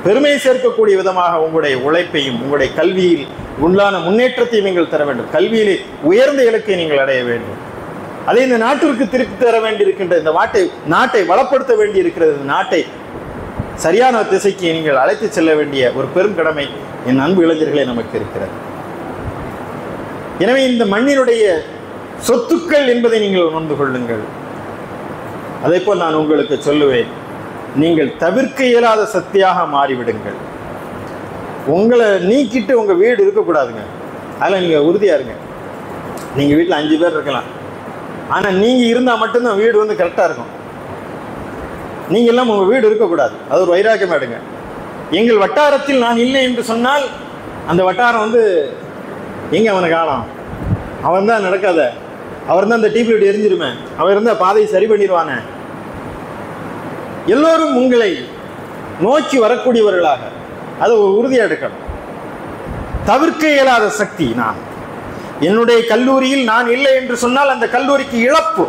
பெருமை சேர்க்கக்கூடிய விதமாக உங்களுடைய உழைப்பையும் உங்களுடைய கல்வியில் உள்ளான முன்னேற்றத்தையும் நீங்கள் தர வேண்டும். கல்வியிலே உயர்ந்த இலக்கை நீங்கள் அடைய வேண்டும். அதை இந்த நாட்டிற்கு திருப்பி தர வேண்டியிருக்கின்ற, இந்த நாட்டை வளப்படுத்த வேண்டி இருக்கிறது. இந்த நாட்டை சரியான திசைக்கு நீங்கள் அழைத்து செல்ல வேண்டிய ஒரு பெரும் கடமை என் அன்பு இளைஞர்களே நமக்கு இருக்கிறது. எனவே இந்த மண்ணினுடைய சொத்துக்கள் என்பதை நீங்கள் உணர்ந்து கொள்ளுங்கள். அதே போல் நான் உங்களுக்கு சொல்லுவேன், நீங்கள் தவிர்க்க இயலாத சக்தியாக மாறிவிடுங்கள். உங்களை நீக்கிட்டு உங்கள் வீடு இருக்கக்கூடாதுங்க. அதில் நீங்கள் உறுதியாக இருங்க. நீங்கள் வீட்டில் 5 பேர் இருக்கலாம், ஆனால் நீங்கள் இருந்தால் மட்டும்தான் வீடு கரெக்டாக இருக்கும். நீங்கள் எல்லாம் உங்கள் வீடு இருக்கக்கூடாது. அது ஒரு வைராக்கியம் எடுங்க. எங்கள் வட்டாரத்தில் நான் இல்லை என்று சொன்னால் அந்த வட்டாரம் எங்கே அவனை காணோம், அவன் தான் நடக்காத, அவர் தான் அந்த டிபியூட் எரிஞ்சிருமே, அவர் இருந்தால் பாதையை சரி பண்ணிடுவானே. எல்லோரும் உங்களை நோக்கி வரக்கூடியவர்களாக அதை உறுதியாக எடுக்கணும். தவிர்க்க இயலாத சக்தி நான். என்னுடைய கல்லூரியில் நான் இல்லை என்று சொன்னால் அந்த கல்லூரிக்கு இழப்பு.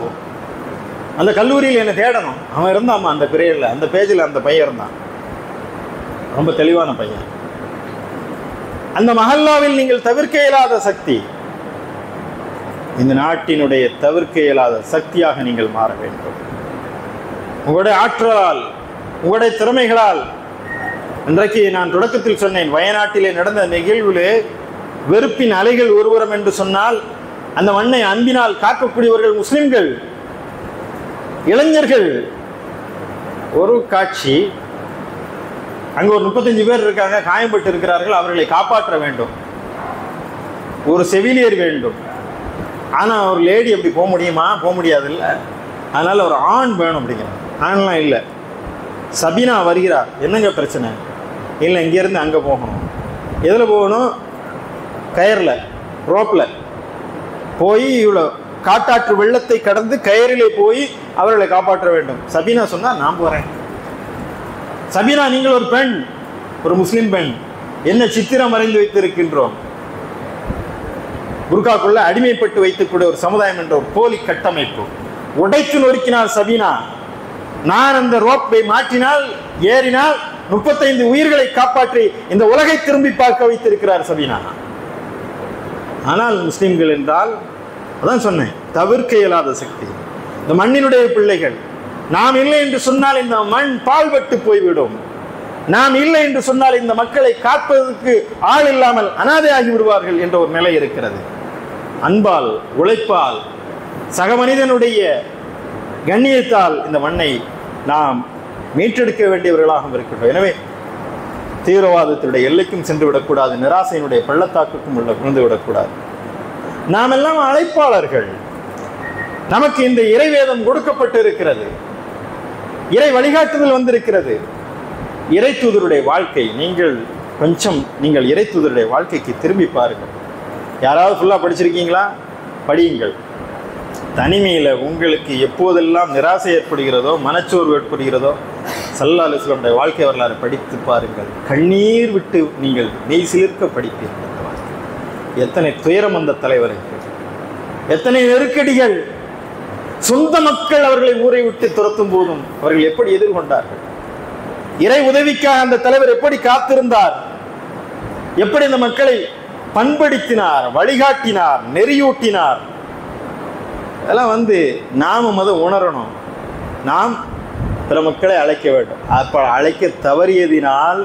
அந்த கல்லூரியில் என்னை தேடணும். அவன் இருந்தான் அந்த பிரியரில், அந்த பேஜில் அந்த பையன் இருந்தான், ரொம்ப தெளிவான பையன். அந்த மஹல்லாவில் நீங்கள் தவிர்க்க இயலாத சக்தி, இந்த நாட்டினுடைய தவிர்க்க இயலாத சக்தியாக நீங்கள் மாற வேண்டும். உங்களுடைய ஆற்றலால், உங்களுடைய திறமைகளால். இன்றைக்கு நான் தொடக்கத்தில் சொன்னேன், வயநாட்டிலே நடந்த நிகழ்விலே வெறுப்பின் அலைகள் ஒருவரம் என்று சொன்னால் அந்த மண்ணை அன்பினால் காக்கக்கூடியவர்கள் முஸ்லிம்கள், இளைஞர்கள். ஒரு காட்சி, அங்கே ஒரு 35 பேர் இருக்காங்க, காயம்பட்டு இருக்கிறார்கள், அவர்களை காப்பாற்ற வேண்டும். ஒரு செவிலியர் வேண்டும். ஆனால் ஒரு லேடி அப்படி போக முடியுமா? போக முடியாது இல்லை. அதனால் ஒரு ஆண் வேணும் அப்படிங்கிறாங்க. ஆண்லாம் இல்லை. சபீனா வருகிறார். என்னங்க பிரச்சனை? இல்லை, இங்கேருந்து அங்கே போகணும். எதில் போகணும்? கயரில், ரோப்பில் போய் இவ்வளோ காட்டாற்று வெள்ளத்தை கடந்து கயரிலே போய் அவர்களை காப்பாற்ற வேண்டும். சபீனா சொன்னால் நான் போகிறேன். சபீனா, நீங்கள் ஒரு பெண், ஒரு முஸ்லிம் பெண், என்ன சித்திரம் வரைந்து வைத்திருக்கின்றோம். புர்காக்குள்ள அடிமைப்பட்டு வைத்துக்கூடிய ஒரு சமுதாயம் என்ற ஒரு போலி கட்டமைப்பு உடைத்து நொறுக்கினார் சபீனா. நான் அந்த ரோப்பை மாற்றினால், ஏறினால் 35 உயிர்களை காப்பாற்றி இந்த உலகை திரும்பி பார்க்க வைத்திருக்கிறார் சபீனா. ஆனால் முஸ்லிம்கள் என்றால் அதான் சொன்னேன், தவிர்க்க இயலாத சக்தி. இந்த மண்ணினுடைய பிள்ளைகள். நாம் இல்லை என்று சொன்னால் இந்த மண் பால்பட்டு போய்விடும். நாம் இல்லை என்று சொன்னால் இந்த மக்களை காப்பதற்கு ஆள் இல்லாமல் அனாதையாகி விடுவார்கள் என்ற ஒரு நிலை இருக்கிறது. அன்பால், உழைப்பால், சக மனிதனுடைய கண்ணியத்தால் இந்த மண்ணை நாம் மீட்டெடுக்க வேண்டியவர்களாகவும் இருக்கின்றோம். எனவே தீவிரவாதத்தினுடைய எல்லைக்கும் சென்று விடக்கூடாது, நிராசையினுடைய பள்ளத்தாக்குக்கும் விழுந்து விடக்கூடாது. நாம் எல்லாம் அழைப்பாளர்கள். நமக்கு இந்த இறைவேதம் கொடுக்கப்பட்டு இருக்கிறது, இறை வழிகாட்டுதல் வந்திருக்கிறது. இறை தூதருடைய வாழ்க்கை நீங்கள் இறை தூதருடைய வாழ்க்கைக்கு திரும்பி பாருங்கள். யாராவது ஃபுல்லாக படிச்சிருக்கீங்களா? படியுங்கள். தனிமையில் உங்களுக்கு எப்போதெல்லாம் நிராசை ஏற்படுகிறதோ, மனச்சோர்வு ஏற்படுகிறதோ, ஸல்லல்லாஹு அலைஹி வஸல்லம் வாழ்க்கை வரலாறு படித்து பாருங்கள். கண்ணீர் விட்டு நீங்கள் மெய் சிலிர்க்க படிப்பீர்கள். எத்தனை துயரம் அந்த தலைவருக்கு, எத்தனை நெருக்கடிகள். சொந்த மக்கள் அவர்களை ஊரை விட்டு துரத்தும் போதும் அவர்கள் எப்படி எதிர்கொண்டார்கள்? இறை உதவிக்காக அந்த தலைவர் எப்படி காத்திருந்தார்? எப்படி அந்த மக்களை பண்படுத்தினார், வழிகாட்டினார், நெறியூட்டினார்? அதெல்லாம் நாமும் அதை உணரணும். நாம் பிற மக்களை அழைக்க வேண்டும். அப்ப அழைக்க தவறியதினால்,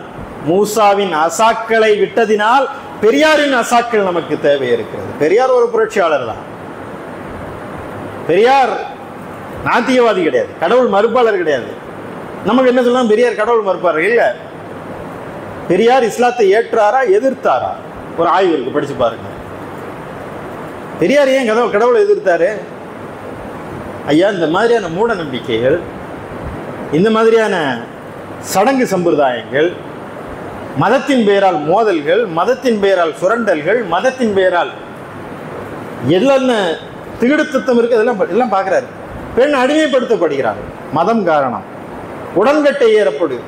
மூசாவின் அசாக்களை விட்டதினால் பெரியாரின் அசாக்கள் நமக்கு தேவை இருக்கிறது. பெரியார் ஒரு புரட்சியாளர் தான். பெரியார் நாத்தியவாதி கிடையாது, கடவுள் மறுப்பாளர் கிடையாது. நமக்கு என்ன சொல்லலாம்? பெரியார் கடவுள் மறுப்பாளர் இல்லை. பெரியார் இஸ்லாத்தை ஏற்றாரா, எதிர்த்தாரா? ஒரு ஆய்வு இருக்கு, படிச்சு பாருங்க. பெரியார் ஏன் கடவுளை எதிர்த்தாரு? ஐயா, இந்த மாதிரியான மூட நம்பிக்கைகள், இந்த மாதிரியான சடங்கு சம்பிரதாயங்கள், மதத்தின் பெயரால் மோதல்கள், மதத்தின் பெயரால் சுரண்டல்கள், மதத்தின் பெயரால் என்ன திகிடுத்தம் இருக்கு, எல்லாம் பார்க்குறாரு. பெண் அடிமைப்படுத்தப்படுகிறார், மதம் காரணம். உடன்கட்டை ஏறப்படுது.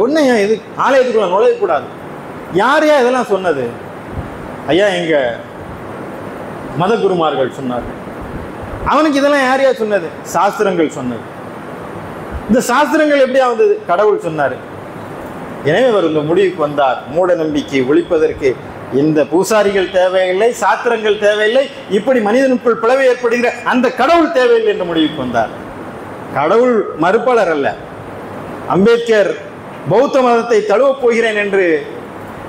என்னையா இது? ஆலயத்துக்குள்ள நுழையக்கூடாது. யாரையா இதெல்லாம் சொன்னது? ஐயா, எங்க மத குருமார்கள் சொன்னார்கள். அவனுக்கு இதெல்லாம் யாரையா சொன்னது? சாஸ்திரங்கள் சொன்னது. இந்த சாஸ்திரங்கள் எப்படியா வந்தது? கடவுள் சொன்னார். எனவே அவர் இந்த முடிவுக்கு வந்தார், மூட நம்பிக்கை ஒழிப்பதற்கு இந்த பூசாரிகள் தேவையில்லை, சாஸ்திரங்கள் தேவையில்லை, இப்படி மனிதனுக்குள் பிளவு ஏற்படுகிற அந்த கடவுள் தேவையில்லை என்ற முடிவுக்கு வந்தார். கடவுள் மறுப்பாளர் அல்ல. அம்பேத்கர் பௌத்த மதத்தை தழுவப் போகிறேன் என்று,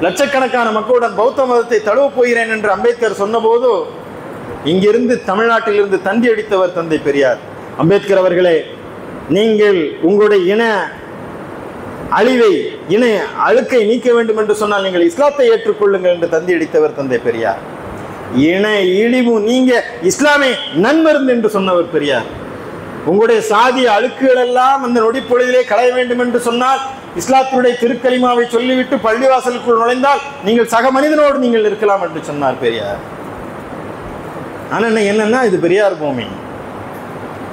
லட்சக்கணக்கான மக்களுடன் பௌத்த மதத்தை தழுவப் போகிறேன் என்று அம்பேத்கர் சொன்னபோது இங்கிருந்து தமிழ்நாட்டிலிருந்து தந்தி அடித்தவர் தந்தை பெரியார். அம்பேத்கர் அவர்களே, நீங்கள் உங்களுடைய இன அழுக்கை நீக்க வேண்டும் என்று சொன்னால் நீங்கள் இஸ்லாத்தை ஏற்றுக்கொள்ளுங்கள் என்று தந்தி அடித்தவர் தந்தை பெரியார். இன இழிவு நீங்க இஸ்லாமே நன்மருந்து என்று சொன்னவர் பெரியார். உங்களுடைய சாதிய அழுக்குகள் எல்லாம் அந்த நொடிப்பொழுதிலே களைய வேண்டும் என்று சொன்னால் இஸ்லாத்தினுடைய திருக்கலிமாவை சொல்லிவிட்டு பள்ளிவாசலுக்குள் நுழைந்தால் நீங்கள் சக மனிதனோடு நீங்கள் இருக்கலாம் என்று சொன்னார் பெரியார். ஆனால் என்னன்னா, இது பெரியார் பூமி,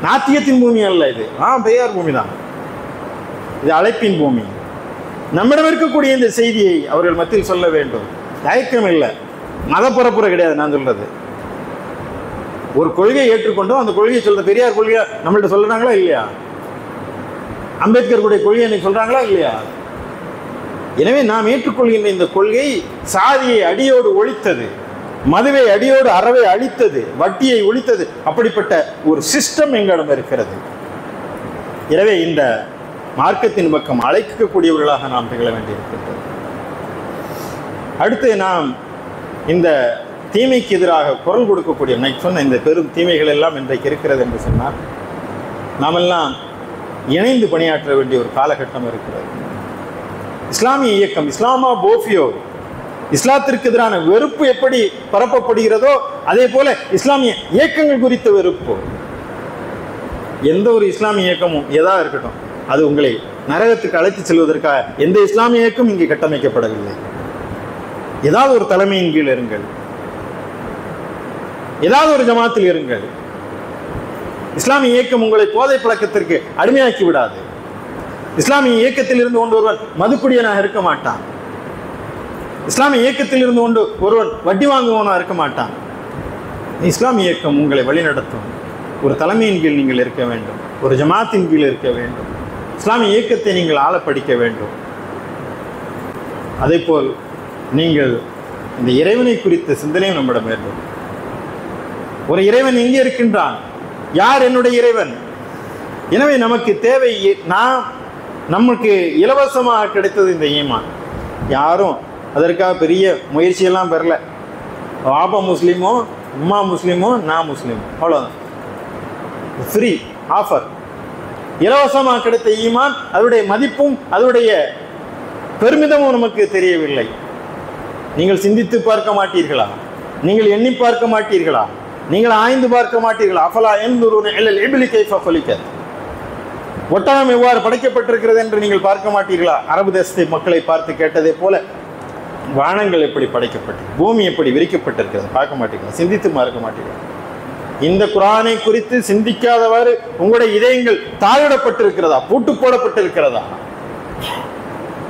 நாத்தியத்தின் பூமி அல்ல. இது பெரியார் பூமி தான். இது அழைப்பின் பூமி. நம்மிடம் இருக்கக்கூடிய இந்த செய்தியை அவர்கள் மத்தியில் சொல்ல வேண்டும். தயக்கம் இல்லை, மதப்பரப்புரை கிடையாது. நான் சொல்றது ஒரு கொள்கையை ஏற்றுக்கொண்டோம், அந்த கொள்கையை சொல்ற பெரியார் கொள்கையை நம்மள்ட்ட சொல்றாங்களா இல்லையா? அம்பேத்கர் கொள்கையை இன்னைக்கு சொல்றாங்களா இல்லையா? எனவே நாம் ஏற்றுக்கொள்கின்ற இந்த கொள்கை சாதியை அடியோடு ஒழித்தது, மதுவை அடியோடு அறவை அழித்தது, வட்டியை ஒழித்தது. அப்படிப்பட்ட ஒரு சிஸ்டம் எங்களிடம் இருக்கிறது. எனவே இந்த மார்க்கத்தின் பக்கம் அழைக்கக்கூடியவர்களாக நாம் திகழ வேண்டியிருக்கிறது. அடுத்து நாம் இந்த தீமைக்கு எதிராக குரல் கொடுக்கக்கூடிய, நான் சொன்ன இந்த பெரும் தீமைகள் எல்லாம் இன்றைக்கு இருக்கிறது என்று சொன்னால் நாமெல்லாம் இணைந்து பணியாற்ற வேண்டிய ஒரு காலகட்டம் இருக்கிறது. இஸ்லாமிய இயக்கம், இஸ்லாமா போஃபியோ, இஸ்லாத்திற்கு எதிரான வெறுப்பு எப்படி பரப்பப்படுகிறதோ அதே போல இஸ்லாமிய இயக்கங்கள் குறித்த வெறுப்பு. எந்த ஒரு இஸ்லாமிய இயக்கமும் ஏதாவது இருக்கட்டும், அது உங்களை நரகத்துக்கு அழைத்து செல்வதற்காக எந்த இஸ்லாமிய இயக்கம் இங்கே கட்டமைக்கப்படவில்லை. ஏதாவது ஒரு தலைமையின் கீழ் இருங்கள், ஏதாவது ஒரு ஜமாத்தில் இருங்கள். இஸ்லாமிய இயக்கம் உங்களை போதை பழக்கத்திற்கு அடிமையாக்கி விடாது. இஸ்லாமிய இயக்கத்தில் இருந்து கொண்டு ஒருவன் மதுக்குடியனாக இருக்க மாட்டான். இஸ்லாமிய இயக்கத்தில் இருந்து கொண்டு ஒருவன் வட்டி வாங்குவனாக இருக்க மாட்டான். இஸ்லாமிய இயக்கம் உங்களை வழிநடத்தும். ஒரு தலைமையின் கீழ் நீங்கள் இருக்க வேண்டும், ஒரு ஜமாத்தின் கீழ் இருக்க வேண்டும். இஸ்லாமிய இயக்கத்தை நீங்கள் ஆள படிக்க வேண்டும். அதேபோல் நீங்கள் இந்த இறைவனை குறித்த சிந்தனையும் நம்மிடம் வேண்டும். ஒரு இறைவன் எங்கே இருக்கின்றான்? யார் என்னுடைய இறைவன்? எனவே நமக்கு தேவை, நமக்கு இலவசமாக கிடைத்தது இந்த ஈமான். யாரும் அதற்காக பெரிய முயற்சியெல்லாம் பெறல. பாபா முஸ்லீமோ, உம்மா முஸ்லீமோ, நான் முஸ்லீமோ, அவ்வளோதான். Free offer. இலவசமாக கிடைத்த ஈமான், அதனுடைய மதிப்பும் அதனுடைய பெருமிதமும் நமக்கு தெரியவில்லை. நீங்கள் சிந்தித்து பார்க்க மாட்டீர்களா? நீங்கள் எண்ணி பார்க்க மாட்டீர்களா? நீங்கள் ஆய்ந்து பார்க்க மாட்டீர்களா? அஃபலா யன்துரூன இலல் இப்லி கைஃப குலிகத். ஒட்டகம் எவ்வாறு படைக்கப்பட்டிருக்கிறது என்று நீங்கள் பார்க்க மாட்டீர்களா? அரபு தேசத்தை மக்களை பார்த்து கேட்டதே போல வானங்கள் எப்படி படைக்கப்பட்டு, பூமி எப்படி விரிக்கப்பட்டிருக்கிறது பார்க்க மாட்டீங்களா? சிந்தித்து பார்க்க மாட்டீங்களா? இந்த குர்ஆனை குறித்து சிந்திக்காதவாறு உங்களுடைய இதயங்கள் தாழிடப்பட்டிருக்கிறதா, பூட்டு போடப்பட்டிருக்கிறதா?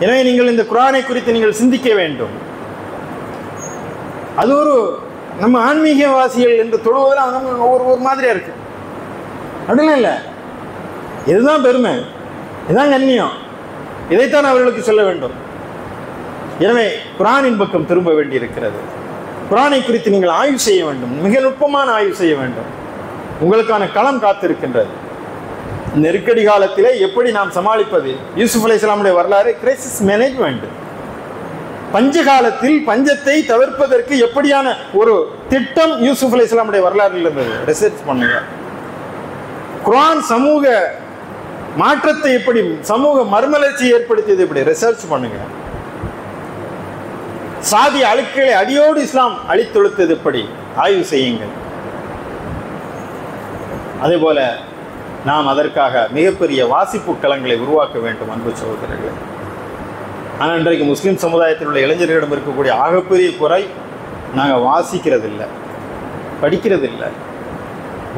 எனவே நீங்கள் இந்த குர்ஆனை குறித்து நீங்கள் சிந்திக்க வேண்டும். அது ஒரு நம்ம ஆன்மீகவாசிகள் என்று தொழுவதில் நம்ம ஒரு மாதிரியா இருக்கு. அப்படிலாம் இல்லை. இதுதான் பெருமை, இதுதான் கண்ணியம். இதைத்தான் அவர்களுக்கு சொல்ல வேண்டும். எனவே குர்ஆனின் பக்கம் திரும்ப வேண்டியிருக்கிறது. குர்ஆனை குறித்து நீங்கள் ஆய்வு செய்ய வேண்டும், மிக நுட்பமான ஆய்வு செய்ய வேண்டும். உங்களுக்கான களம் காத்திருக்கின்றது. நெருக்கடி காலத்திலே எப்படி நாம் சமாளிப்பது? யூசுப் அலைஹிஸ்ஸலாமுடைய வரலாறு, கிரைசிஸ் மேனேஜ்மெண்ட். பஞ்ச காலத்தில் பஞ்சத்தை தவிர்ப்பதற்கு எப்படியான ஒரு திட்டம் யூசுப் அலைஹிஸ்ஸலாமுடைய வரலாறில் இருந்தது. ரிசர்ச் பண்ணுங்க. குர்ஆன் சமூக மாற்றத்தை எப்படி, சமூக மறுமலர்ச்சியை ஏற்படுத்தியது எப்படி, ரிசர்ச் பண்ணுங்க. சாதி அழுக்களை அடியோடு இஸ்லாம் அழித்தொழுத்தது எப்படி, ஆய்வு செய்யுங்கள். அதே போல நாம் அதற்காக மிகப்பெரிய வாசிப்பு களங்களை உருவாக்க வேண்டும் அன்பு சகோதரர்களே. ஆனால் இன்றைக்கு முஸ்லீம் சமுதாயத்தில் உள்ள இளைஞர்களிடம் இருக்கக்கூடிய ஆகப்பெரிய குறை, நாங்கள் வாசிக்கிறது இல்லை, படிக்கிறது இல்லை.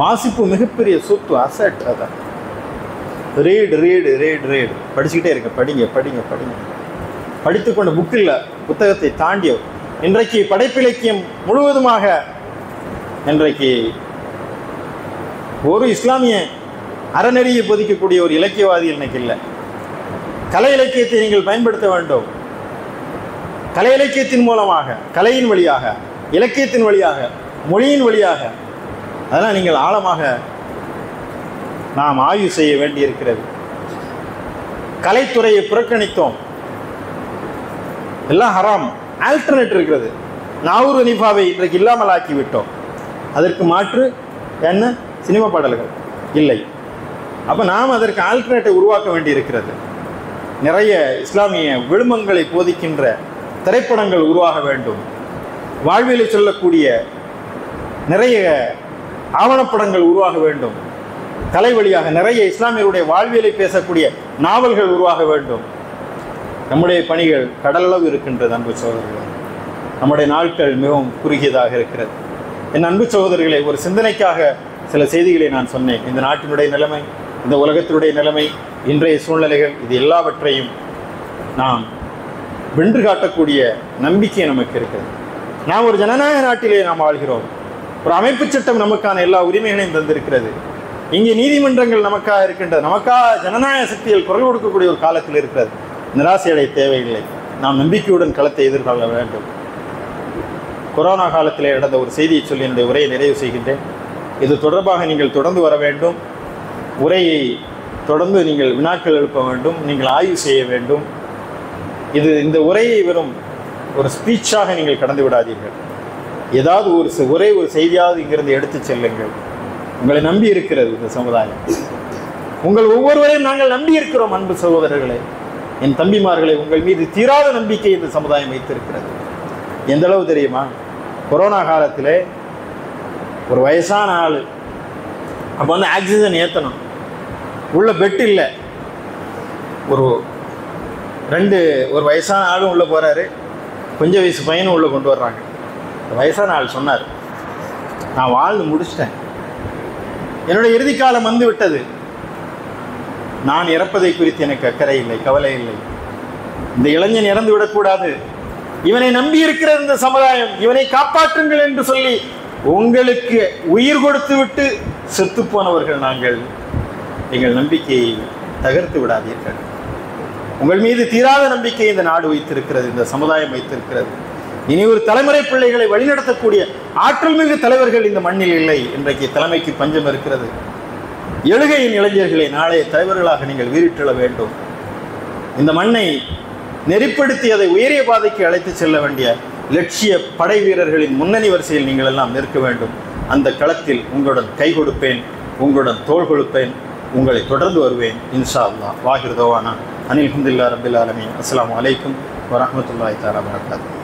வாசிப்பு மிகப்பெரிய சொத்து, அசட். அதான் ரீடு ரீடு ரீடு ரீடு, படிச்சுக்கிட்டே இருக்க, படிங்க படிங்க படிங்க. படித்துக்கொண்ட புக்கில் புத்தகத்தை தாண்டிய இன்றைக்கு படைப்பிலக்கியம் முழுவதுமாக இன்றைக்கு ஒரு இஸ்லாமிய அறநெறியை போதிக்கக்கூடிய ஒரு இலக்கியவாதி இன்னைக்கு இல்லை. கலை இலக்கியத்தை நீங்கள் பயன்படுத்த வேண்டும். கலை இலக்கியத்தின் மூலமாக, கலையின் வழியாக, இலக்கியத்தின் வழியாக, மொழியின் வழியாக, அதெல்லாம் நீங்கள் ஆழமாக நாம் ஆய்வு செய்ய வேண்டியிருக்கிறது. கலைத்துறையை புறக்கணித்தோம், எல்லாம் ஹராம். ஆல்டர்னேட் இருக்கிறது. நாவூர் ஹனீஃபாவை இன்றைக்கு இல்லாமல் ஆக்கிவிட்டோம். அதற்கு மாற்று என்ன? சினிமா பாடல்கள் இல்லை. அப்போ நாம் அதற்கு ஆல்டர்னேட்டை உருவாக்க வேண்டியிருக்கிறது. நிறைய இஸ்லாமிய விழுமங்களை போதிக்கின்ற திரைப்படங்கள் உருவாக வேண்டும். வாழ்வியலை சொல்லக்கூடிய நிறைய ஆவணப்படங்கள் உருவாக வேண்டும். கலை வழியாக நிறைய இஸ்லாமியருடைய வாழ்வியலை பேசக்கூடிய நாவல்கள் உருவாக வேண்டும். நம்முடைய பணிகள் கடலளவு இருக்கின்றது அன்பு சகோதரர்களே. நம்முடைய நாட்கள் மிகவும் குறுகியதாக இருக்கிறது. என் அன்பு சகோதரர்களே, ஒரு சிந்தனைக்காக சில செய்திகளை நான் சொன்னேன். இந்த நாட்டினுடைய நிலைமை, இந்த உலகத்தினுடைய நிலைமை, இன்றைய சூழ்நிலைகள், இது எல்லாவற்றையும் நாம் வென்று காட்டக்கூடிய நம்பிக்கை நமக்கு இருக்கிறது. நாம் ஒரு ஜனநாயக நாட்டிலே நாம் வாழ்கிறோம். ஒரு அமைப்பு சட்டம் நமக்கான எல்லா உரிமைகளையும் தந்திருக்கிறது. இங்கே நீதிமன்றங்கள் நமக்காக இருக்கின்றது. நமக்காக ஜனநாயக சக்திகள் குரல் கொடுக்கக்கூடிய ஒரு காலத்தில் இருக்கிறது. நிராசையடைய தேவையில்லை. நாம் நம்பிக்கையுடன் களத்தை எதிர்கொள்ள வேண்டும். கொரோனா காலத்திலே நடந்த ஒரு செய்தியை சொல்லி என்னுடைய உரையை நிறைவு செய்கின்றேன். இது தொடர்பாக நீங்கள் தொடர்ந்து வர வேண்டும். உரையை தொடர்ந்து நீங்கள் வினாக்கள் எழுப்ப வேண்டும், நீங்கள் ஆய்வு செய்ய வேண்டும். இந்த உரையை வெறும் ஒரு ஸ்பீச்சாக நீங்கள் கடந்து விடாதீர்கள். ஏதாவது ஒரு செய்தியாவது இங்கிருந்து எடுத்து செல்லுங்கள். உங்களை நம்பி இருக்கிறது இந்த சமுதாயம். உங்கள் ஒவ்வொருவரையும் நாங்கள் நம்பி இருக்கிறோம் அன்பு சகோதரர்களே, என் தம்பிமார்களை. உங்கள் மீது தீராத நம்பிக்கை இந்த சமுதாயம் வைத்திருக்கிறது. எந்த அளவு தெரியுமா? கொரோனா காலத்திலே ஒரு வயசான ஆள், அப்போ ஆக்சிஜன் ஏற்றணும், உள்ள பெட் இல்லை. ஒரு வயசான ஆளும் உள்ளே போகிறாரு, கொஞ்சம் வயசு பையனும் உள்ளே கொண்டு வர்றாங்க. வயசான ஆள் சொன்னார், நான் வாழ்ந்து முடிச்சிட்டேன், என்னுடைய இறுதி காலம் வந்து விட்டது, நான் இறப்பதை குறித்து எனக்கு அக்கறை இல்லை, கவலை இல்லை. இந்த இளைஞன் இறந்து விடக்கூடாது, இவனை நம்பி இருக்கிற இந்த சமுதாயம், இவனை காப்பாற்றுங்கள் என்று சொல்லி உங்களுக்கு உயிர் கொடுத்து விட்டு செத்து போனவர்கள் நாங்கள். எங்கள் நம்பிக்கையை தகர்த்து விடாதீர்கள். உங்கள் மீது தீராத நம்பிக்கை இந்த நாடு வைத்திருக்கிறது, இந்த சமுதாயம் வைத்திருக்கிறது. இனி ஒரு தலைமுறை பிள்ளைகளை வழிநடத்தக்கூடிய ஆற்றல் மிகு தலைவர்கள் இந்த மண்ணில் இல்லை. இன்றைக்கு தலைமைக்கு பஞ்சம் இருக்கிறது. எழுகையின் இளைஞர்களை நாளைய தலைவர்களாக நீங்கள் வீறிட்டெழ வேண்டும். இந்த மண்ணை நெறிப்படுத்தி அதை உயரிய பாதைக்கு அழைத்து செல்ல வேண்டிய லட்சிய படை வீரர்களின் முன்னணி வரிசையில் நீங்கள் எல்லாம் நிற்க வேண்டும். அந்த களத்தில் உங்களுடன் கை கொடுப்பேன், உங்களுடன் தோள் கொடுப்பேன், உங்களை தொடர்ந்து வருவேன் இன்ஷா அல்லாஹ். வாஹிர் தவானா அனில் ஹம்துலில்லாஹி ரப்பில் ஆலமீன். அஸ்ஸலாமு அலைக்கும் வரஹ்மத்துல்லாஹி தஆலா வபரகாத்துஹு.